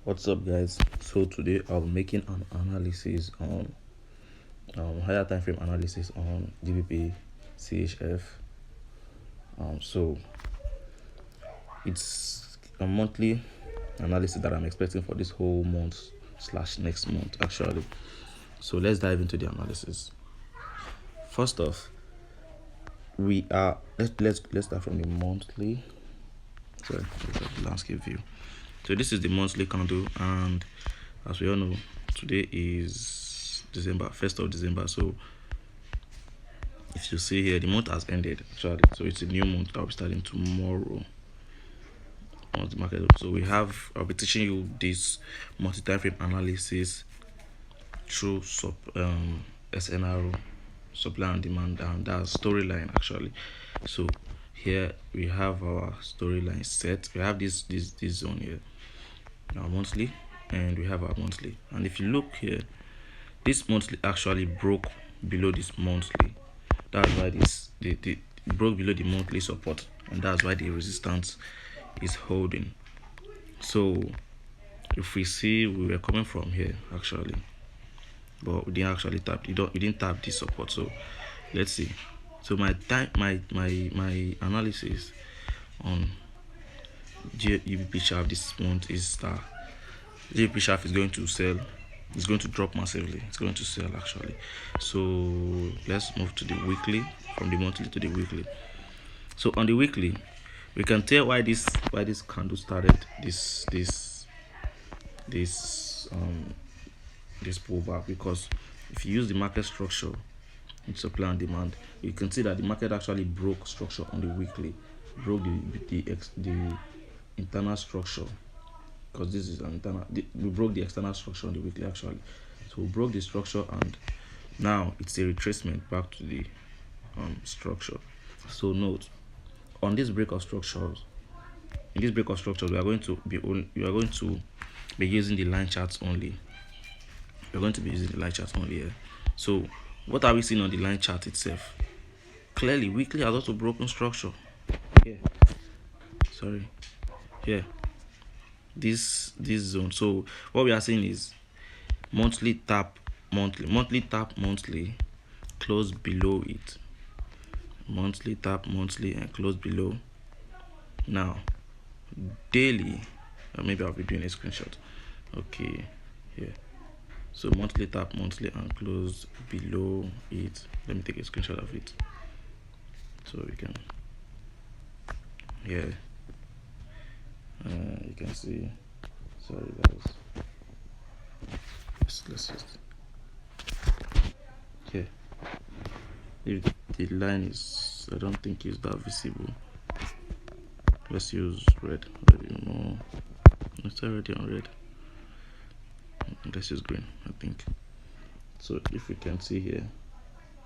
What's up, guys? So today I'll be making an analysis on higher time frame analysis on GBPCHF. So it's a monthly analysis that I'm expecting for this whole month / next month actually. So let's dive into the analysis. First off, let's start from the monthly. Sorry, the landscape view. So this is the monthly candle, and as we all know, today is December, 1st of December. So if you see here, the month has ended actually. So it's a new month that will be starting tomorrow on the market. So I'll be teaching you this multi-time frame analysis through SNRO, supply and demand, and that's storyline actually. So here we have our storyline set. We have this zone here, our monthly, and we have our monthly. And if you look here, this monthly actually broke below this monthly. That's why it broke below the monthly support, and that's why the resistance is holding. So if we see, we were coming from here actually, but we didn't actually tap. We didn't tap this support. So let's see. So my analysis on GBPCHF this month is that GBPCHF is going to sell. It's going to drop massively. It's going to sell actually. So let's move to the weekly, from the monthly to the weekly. So on the weekly, we can tell why this candle started this pullback, because if you use the market structure in supply and demand, you can see that the market actually broke structure on the weekly, broke the internal structure, because this is an internal. We broke the external structure on the weekly actually. So we broke the structure, and now it's a retracement back to the structure. So note, on this break of structures, in this break of structures, we are going to be using the line charts only. We're going to be using the line chart only here. So what are we seeing on the line chart itself? Clearly, weekly has also broken structure. Here, sorry, here, this zone. So what we are seeing is monthly tap monthly, close below it. Monthly tap monthly and close below. Now daily, maybe I'll be doing a screenshot. Okay, here. So monthly tap monthly and close below it. Let me take a screenshot of it so we can, here, you can see. Sorry guys, let's just here. If the line is, I don't think is that visible, let's use red. Maybe more. It's already on red. Let's use green, I think. So if we can see here,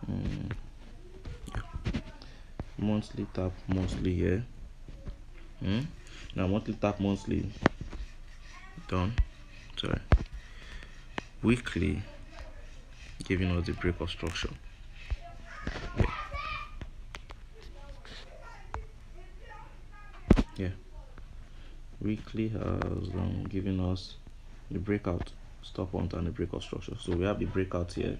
yeah. Monthly tap monthly here. Now monthly tap monthly done. Sorry. Weekly giving us the break of structure. Yeah. Weekly has given us the breakout stop point and the breakout structure. So we have the breakout here.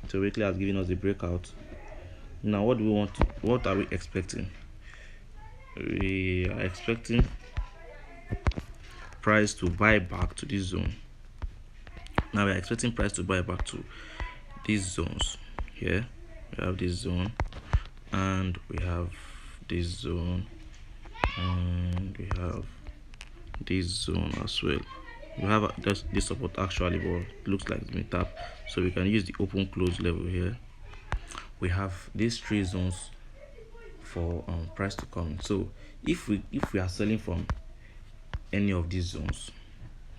So weekly has given us the breakout. Now what do we want to, what are we expecting? We are expecting price to buy back to this zone. Now we are expecting price to buy back to these zones. Here we have this zone, and we have this zone, and we have this zone as well. We have this support actually, but it looks like it's been tapped, so we can use the open close level here. We have these three zones for price to come in. So if we are selling from any of these zones,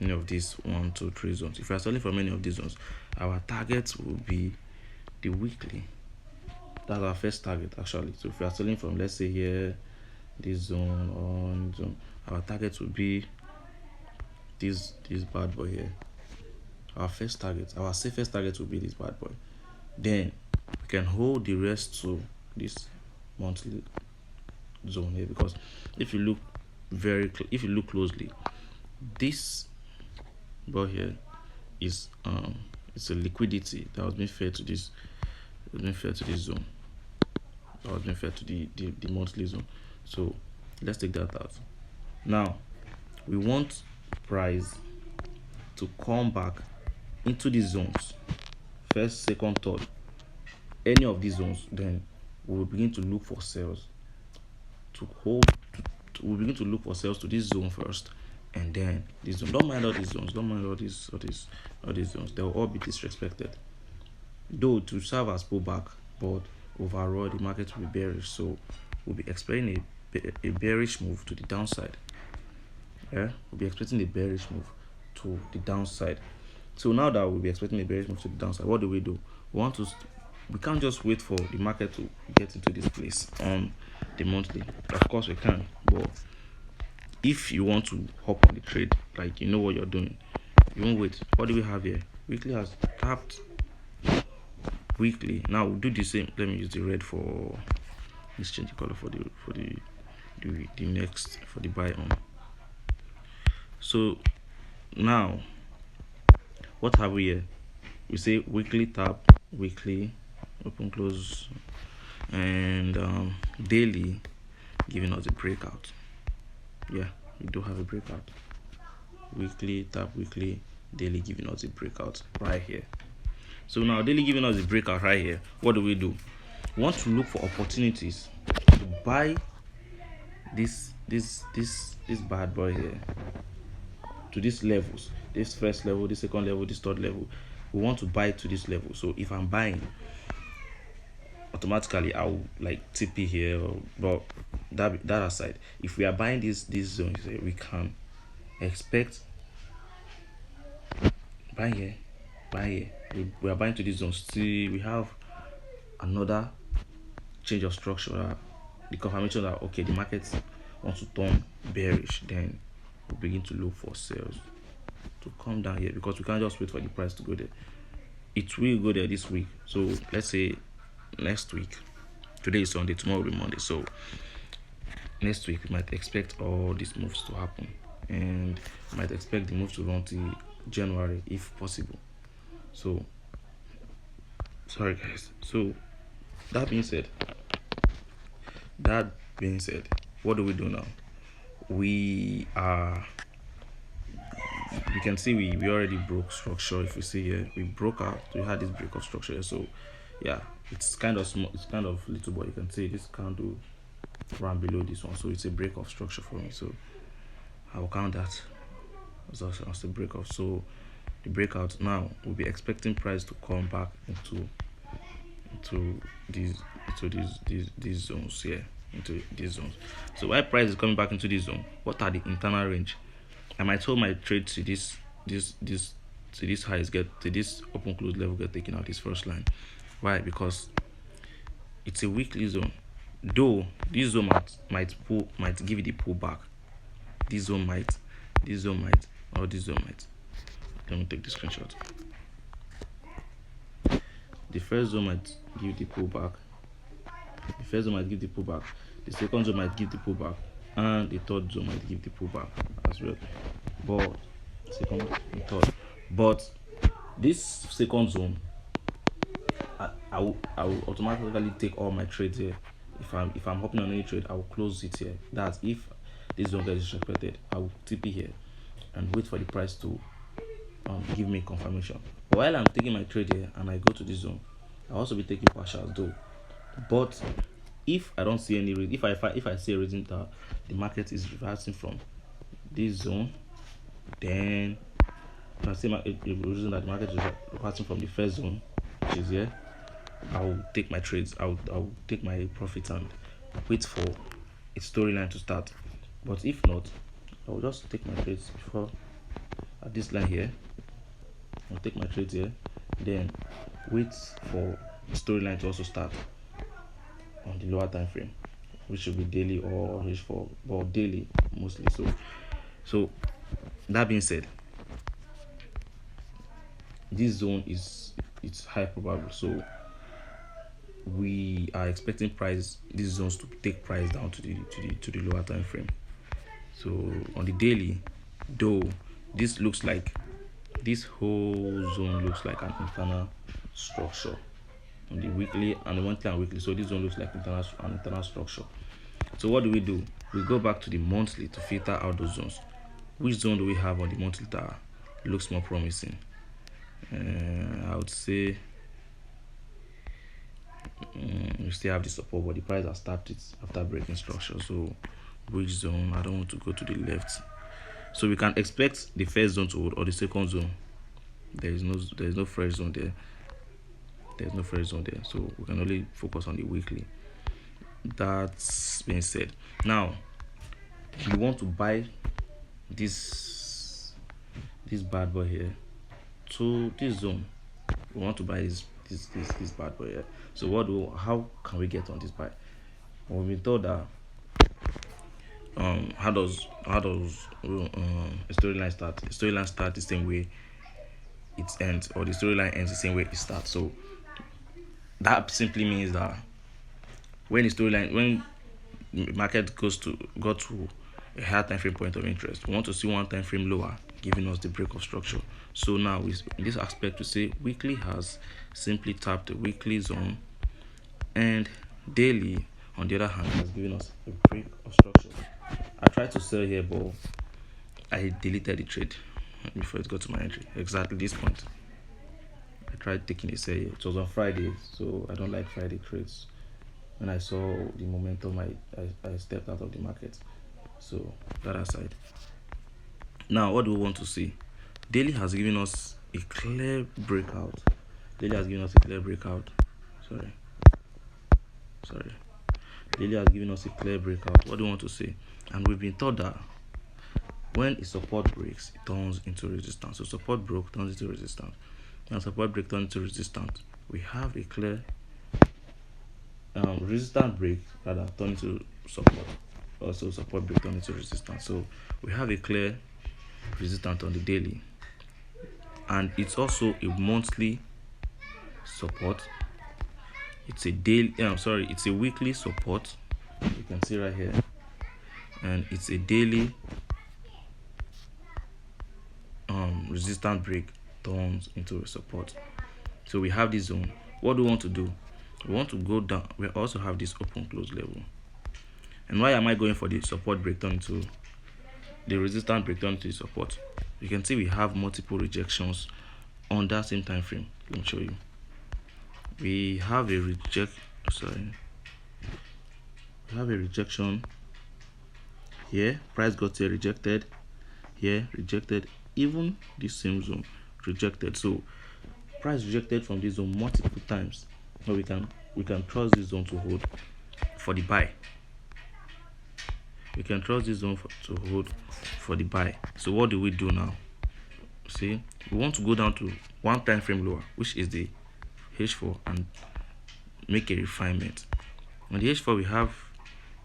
any of these 1, 2, 3 zones, if we are selling from any of these zones, our target will be the weekly. That's our first target actually. So if we are selling from, let's say here, this zone or zone, our target will be this bad boy here. Our first target, our safest target will be this bad boy. Then we can hold the rest to this monthly zone here, because if you look if you look closely, this bar here is it's a liquidity that was being fed to this zone, that was being fed to the monthly zone. So let's take that out. Now we want price to come back into these zones, first, second, third, any of these zones. Then we will begin to look for sales to hold. We'll begin to look for sales to this zone first, and then this zone. Don't mind all these zones. Don't mind all these zones. They will all be disrespected, though, to serve as pullback. But overall, the market will be bearish. So we'll be expecting a bearish move to the downside. Yeah, we'll be expecting a bearish move to the downside. So now that we'll be expecting a bearish move to the downside, what do? We can't just wait for the market to get into this place on the monthly. Of course we can, but if you want to hop on the trade, like you know what you're doing, you won't wait. What do we have here? Weekly has tapped weekly. Now we'll do the same. Let me use the red for, let's change the color for the next, for the buy on. So now what have we here? We say weekly tap, weekly open close, and daily giving us a breakout. Yeah, we do have a breakout. Weekly tap, weekly, daily giving us a breakout right here. So now daily giving us a breakout right here. What do? We want to look for opportunities to buy this bad boy here to these levels, this first level, this second level, this third level. We want to buy to this level. So if I'm buying, automatically I'll like TP here. But that aside, if we are buying these zones, we can expect buy here. We are buying to these zones. See, we have another change of structure, the confirmation that okay, the market wants to turn bearish. Then we'll begin to look for sales to come down here, because we can't just wait for the price to go there. It will go there this week. So let's say next week, today is Sunday, tomorrow will be Monday. So next week we might expect all these moves to happen, and we might expect the move to run till January if possible. So sorry guys. So that being said, what do we do now? We can see we already broke structure. If you see here, we broke out. We had this break of structure here. So yeah, it's kind of small, it's kind of little, but you can see this candle ran below this one, so it's a break of structure for me. So I'll count that as a break off. So the breakout, now we'll be expecting price to come back into these zones here, into these zones. So why price is coming back into this zone? What are the internal range? I might hold my trade to this highs, get to this open close level, get taken out this first line. Why? Because it's a weekly zone. Though this zone might give it the pullback. This zone might, or this zone might. Let me take the screenshot. The first zone might give the pullback. The second zone might give the pullback, and the third zone might give the pullback as well. But second and third. But this second zone, I will automatically take all my trades here. If I'm hopping on any trade, I will close it here. That's if this zone gets disrespected, I will TP here and wait for the price to give me confirmation. While I'm taking my trade here and I go to this zone, I'll also be taking partials though. But if I don't see any reason, if I see a reason that the market is reversing from this zone, then if I see a reason that the market is reversing from the first zone, which is here, I will take my trades. I will take my profits and wait for a storyline to start. But if not, I will just take my trades before at this line here. I'll take my trades here, then wait for the storyline to also start on the lower time frame, which should be daily or daily mostly. So that being said, this zone it's high probable. So we are expecting these zones to take price down to the lower time frame. So on the daily, though this looks like, this whole zone looks like an internal structure on the weekly and the monthly and weekly. So this zone looks like an internal structure. So what do? We go back to the monthly to filter out those zones. Which zone do we have on the monthly that looks more promising? I would say we still have the support, but the price has tapped it after breaking structure. So which zone? I don't want to go to the left. So we can expect the first zone to hold or the second zone. There is no fresh zone there. There's no fresh zone there. So we can only focus on the weekly. That's being said. Now we want to buy this bad boy here to this zone. We want to buy this bad boy here. So how can we get on this buy? Well, we've been told that how does a storyline start? A storyline starts the same way it ends, or the storyline ends the same way it starts. So that simply means that when the market got to a higher time frame point of interest, we want to see one time frame lower, giving us the break of structure. So now in this aspect, we say weekly has simply tapped the weekly zone, and daily on the other hand has given us a break of structure. I tried to sell here, but I deleted the trade before it got to my entry. Exactly this point. I tried taking a sell here. It was on Friday, so I don't like Friday trades. When I saw the momentum, I stepped out of the market. So that aside. Now, what do we want to see? Daily has given us a clear breakout. Daily has given us a clear breakout. Sorry. Daily has given us a clear breakout. What do we want to see? And we've been taught that when a support breaks, it turns into resistance. So support broke, turns into resistance. And support break turns into resistance. We have a clear resistance break, rather, turn into support. Also support break turn into resistance. So we have a clear resistance on the daily, and it's also a monthly support. It's a weekly support, you can see right here, and it's a daily resistance break turns into a support. So we have this zone. What do we want to do? We want to go down. We also have this open close level. And why am I going for the support break turn to the resistance break turn to the support? You can see we have multiple rejections on that same time frame. Let me show you. We have a rejection here. Price got here, rejected. Here, rejected. Even the same zone, rejected. So price rejected from this zone multiple times. But we can trust this zone to hold for the buy. We can trust this zone to hold for the buy. So what do we do now? See, we want to go down to one time frame lower, which is the H4, and make a refinement. On the H4 we have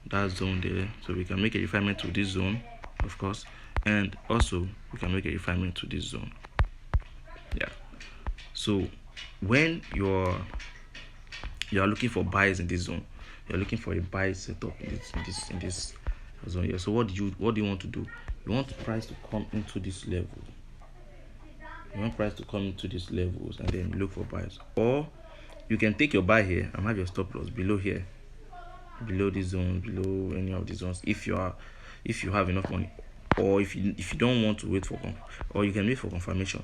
that zone there, so we can make a refinement to this zone, of course, and also we can make a refinement to this zone. Yeah. So when you're looking for buys in this zone, you're looking for a buy setup in this zone here. So what do you want to do? You want the price to come into this level. You want price to come into these levels and then look for buys. Or you can take your buy here and have your stop loss below here, below this zone, below any of these zones, if you have enough money, or if you don't want to wait for or you can wait for confirmation.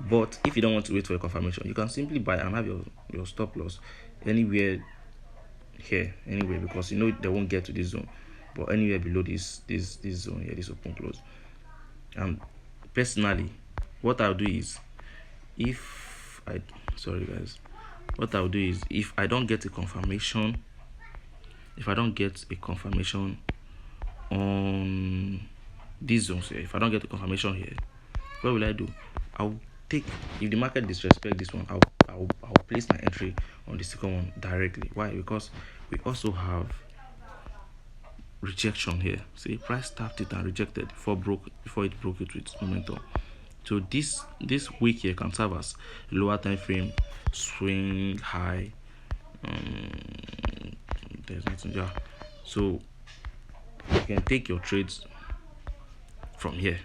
But if you don't want to wait for a confirmation, you can simply buy and have your stop loss anywhere here, anywhere, because you know they won't get to this zone, but anywhere below this zone here, this open close. And personally, what I'll do is, if I don't get a confirmation, on these zones here, if I don't get a confirmation here, what will I do? If the market disrespect this one, I'll place my entry on the second one directly. Why? Because we also have rejection here. See, price tapped it and rejected before it broke it with momentum. So this week here can serve as lower time frame swing high. There's nothing there. So you can take your trades from here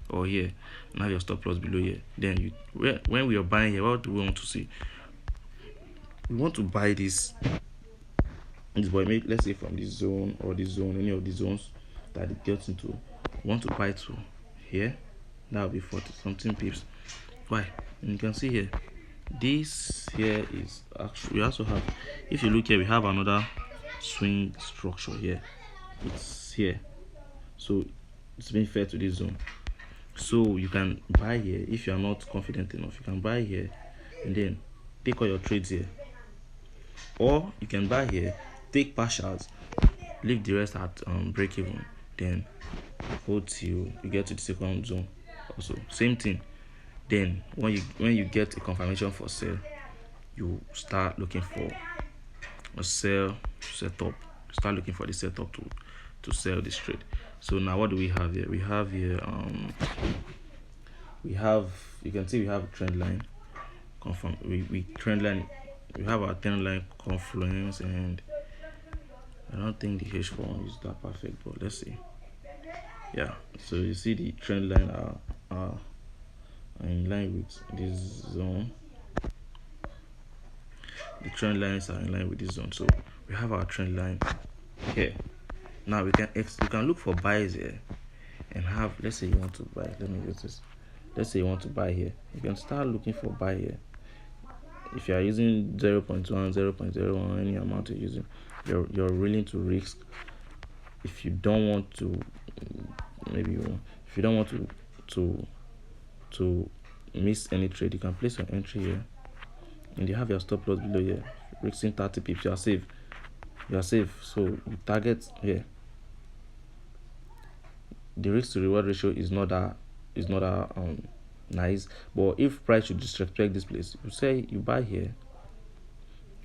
or here, and have your stop loss below here. Then when we are buying here, what do we want to see? We want to buy this boy, maybe let's say from this zone or this zone, any of the zones that it gets into. We want to buy to here. That will be 40 something pips. Why? And you can see here, this here is actually, we also have, if you look here, we have another swing structure here. It's here, so it's being fair to this zone. So you can buy here. If you are not confident enough, you can buy here and then take all your trades here, or you can buy here, take partials, leave the rest at break even, then hold till you get to the second zone. Also same thing. Then when you get a confirmation for sell, you start looking for a sell setup. Start looking for the setup to sell this trade. So now what do we have here? We have here you can see we have a trend line confirm. We trend line, we have our trend line confluence, and I don't think the H4 is that perfect, but let's see. Yeah, so you see the trend line are in line with this zone. The trend lines are in line with this zone, so we have our trend line here. Now we can look for buys here and have, let's say you want to buy, let me get this. Let's say you want to buy here, you can start looking for buy here. If you are using 0.1, 0.01, any amount you're using, you're willing to risk. If you don't want to, if you don't want to miss any trade, you can place your entry here, and you have your stop loss below here, risking 30 pips. You are safe. So you target here. The risk to reward ratio is not that nice, but if price should disrespect this place, you say you buy here,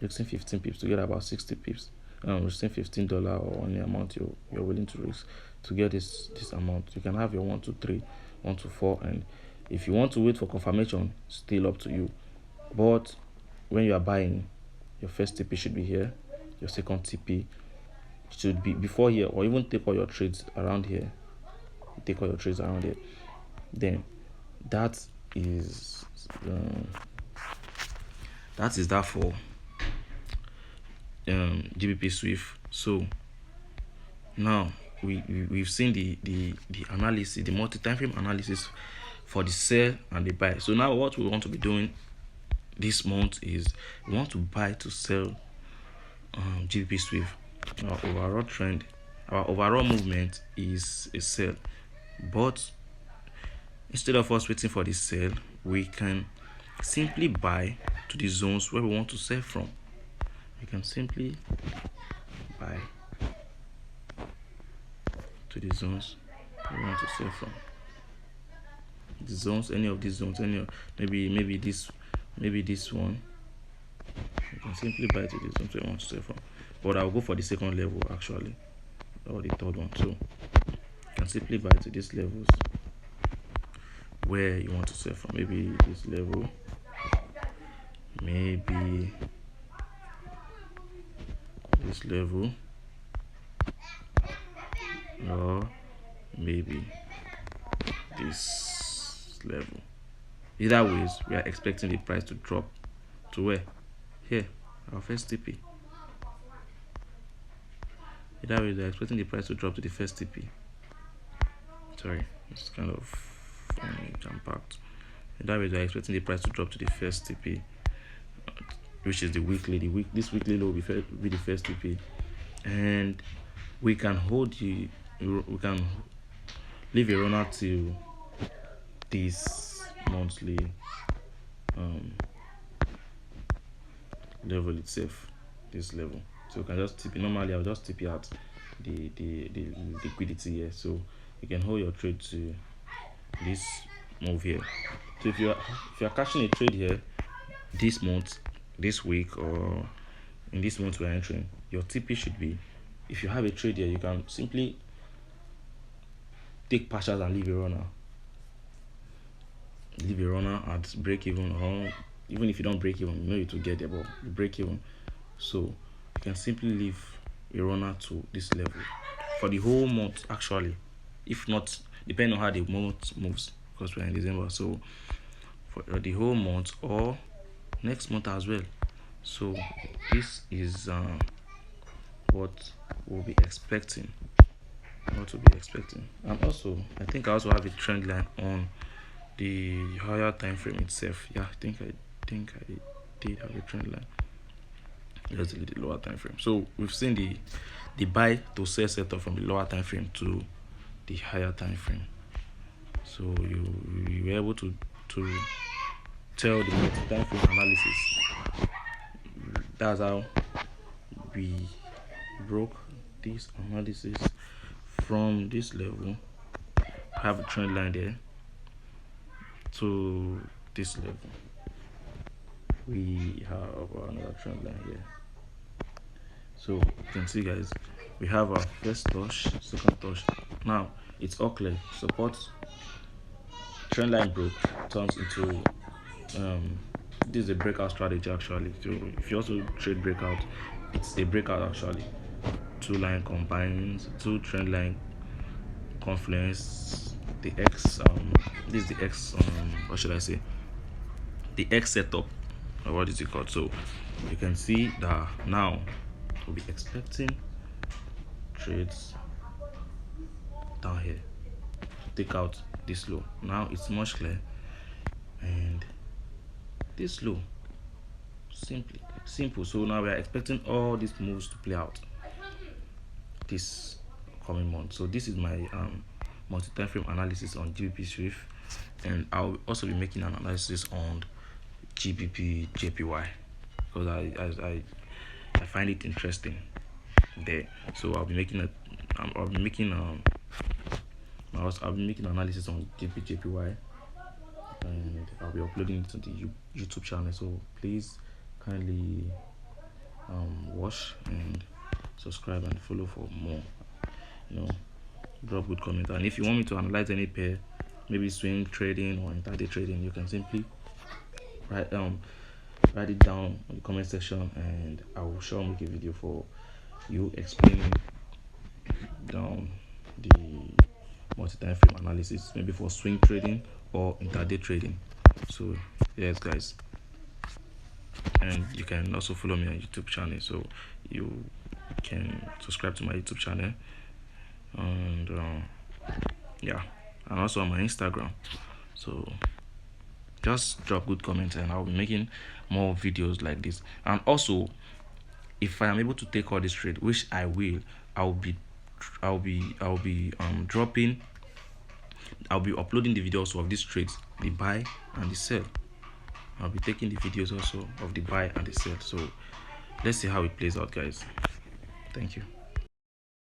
risking 15 pips to get about 60 pips. Risking $15 or any amount you're willing to risk to get this amount. You can have your 1 2 3, 1 2 4, and if you want to wait for confirmation, still up to you. But when you are buying, your first TP should be here, your second TP should be before here, or even take all your trades around here. Then that is that for GBPCHF. So now we've seen the analysis, the multi-time frame analysis for the sell and the buy. So now what we want to be doing this month is we want to buy to sell GBPCHF. Our overall trend, our overall movement is a sell, but instead of us waiting for the sell, we can simply buy to the zones where we want to sell from. You can simply buy to the zones we want to sell from. The zones, any of these zones, maybe this one. You can simply buy to the zones we want to sell from. But I'll go for the second level actually, or the third one. So you can simply buy to these levels where you want to sell from. Maybe this level, maybe this level, or maybe this level. Either ways, we are expecting the price to drop to where? Here, our first TP. Either way, we are expecting the price to drop to the first TP. Sorry, it's kind of jam-packed. Either way, we are expecting the price to drop to the first TP, which is the weekly. This weekly low will be the first TP, and we can we can leave a runner till this monthly level itself, this level. So you can just TP. Normally I'll just TP out the liquidity here, so you can hold your trade to this move here. So if you are cashing a trade here this month, this week, or in this month we're entering, your TP should be, if you have a trade here, you can simply take partials and leave a runner at break even, or even if you don't break even, you know it will get there, but you break even. So you can simply leave a runner to this level for the whole month actually, if not depending on how the month moves, because we're in December. So for the whole month or next month as well. So this is what we'll be expecting. And also, I think I also have a trend line on the higher time frame itself. Yeah, I think I did have a trend line. Just a little lower time frame. So we've seen the buy to sell setup from the lower time frame to the higher time frame. So you were able to tell the time frame analysis. That's how we broke this analysis from this level. Have a trend line there to this level. We have another trend line here. So you can see, guys, we have our first touch, second touch. Now it's all clear. Support, trend line broke, turns into this is a breakout strategy actually. So if you also trade breakout, it's a breakout actually. Two line combines, two trend line confluence. The X this is the X what should I say? The X setup, or what is it called? So you can see that now we'll be expecting trades down here to take out this low. Now it's much clear, and this low, simple. So now we are expecting all these moves to play out this coming month. So this is my multi-time frame analysis on GBPCHF, and I'll also be making an analysis on GBPJPY because I find it interesting there. So I'll be making analysis on GBPJPY, and I'll be uploading it to the YouTube channel. So please kindly watch and subscribe and follow for more. Drop good comment, and if you want me to analyze any pair, maybe swing trading or intraday trading, you can simply write it down in the comment section, and I will sure make a video for you explaining down the multi-time frame analysis, maybe for swing trading or intraday trading. So yes, guys, and you can also follow me on YouTube channel, so you can subscribe to my YouTube channel, and and also on my Instagram. So just drop good comments, and I'll be making more videos like this. And also, if I am able to take all this trade, which I will, I'll be uploading the videos of these trades, the buy and the sell. I'll be taking the videos also of the buy and the sell. So let's see how it plays out, guys. Thank you.